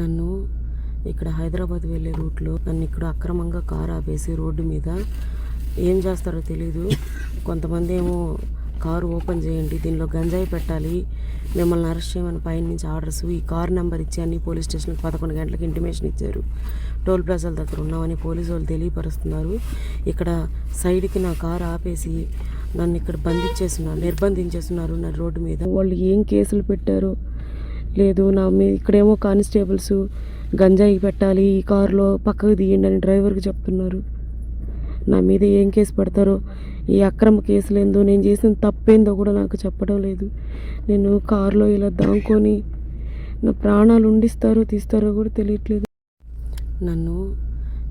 నన్ను ఇక్కడ హైదరాబాద్ వెళ్ళే రూట్లో నన్ను ఇక్కడ అక్రమంగా కారు ఆపేసి రోడ్డు మీద ఏం చేస్తారో తెలీదు. కొంతమంది ఏమో కారు ఓపెన్ చేయండి, దీనిలో గంజాయి పెట్టాలి, మిమ్మల్ని అరెస్ట్ చేయమని పైన నుంచి ఆర్డర్స్, ఈ కారు నెంబర్ ఇచ్చి అన్ని పోలీస్ స్టేషన్కి 11 గంటలకు ఇంటిమేషన్ ఇచ్చారు. టోల్ ప్లాజాల దగ్గర ఉన్నామని పోలీసు వాళ్ళు తెలియపరుస్తున్నారు. ఇక్కడ సైడ్కి నా కారు ఆపేసి నన్ను ఇక్కడ నిర్బంధించేస్తున్నారు నా రోడ్డు మీద. వాళ్ళు ఏం కేసులు పెట్టారో లేదు, నా మీద ఇక్కడేమో కానిస్టేబుల్స్ గంజాయి పెట్టాలి, ఈ కారులో పక్కకు తీయండి అని డ్రైవర్కి చెప్తున్నారు. నా మీద ఏం కేసు పెడతారో, ఈ అక్రమ కేసులు ఏందో, నేను చేసిన తప్పేందో కూడా నాకు చెప్పడం లేదు. నేను కారులో ఇలా దాంకొని నా ప్రాణాలు ఉండిస్తారో తీస్తారో కూడా తెలియట్లేదు. నన్ను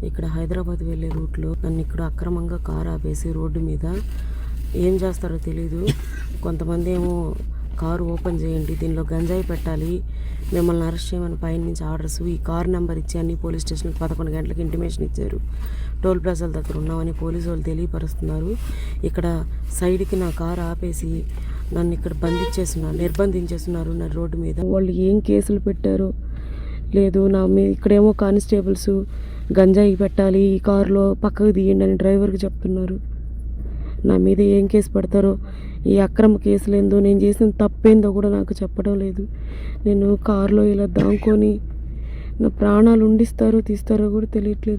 ఇక్కడ హైదరాబాద్ వెళ్ళే రూట్లో నన్ను ఇక్కడ అక్రమంగా కారు ఆపేసి రోడ్డు మీద ఏం చేస్తారో తెలీదు. కొంతమంది ఏమో కారు ఓపెన్ చేయండి, దీనిలో గంజాయి పెట్టాలి, మిమ్మల్ని అరెస్ట్ చేయమని పైన నుంచి ఆర్డర్స్, ఈ కారు నెంబర్ ఇచ్చి అన్ని పోలీస్ స్టేషన్కి 11 గంటలకు ఇంటిమేషన్ ఇచ్చారు. టోల్ ప్లాజాల దగ్గర ఉన్నామని పోలీసు వాళ్ళు తెలియపరుస్తున్నారు. ఇక్కడ సైడ్కి నా కారు ఆపేసి నన్ను ఇక్కడ నిర్బంధించేస్తున్నారు నా రోడ్డు మీద. వాళ్ళు ఏం కేసులు పెట్టారో లేదు, నా మీద ఇక్కడేమో కానిస్టేబుల్స్ గంజాయి పెట్టాలి, ఈ కారులో పక్కకు తీయండి అని డ్రైవర్కి చెప్తున్నారు. నా మీద ఏం కేసు పెడతారో, ఈ అక్రమ కేసులు ఏందో, నేను చేసిన తప్పేందో కూడా నాకు చెప్పడం లేదు. నేను కారులో ఇలా దాంకొని నా ప్రాణాలు ఉండిస్తారో తీస్తారో కూడా తెలియట్లేదు.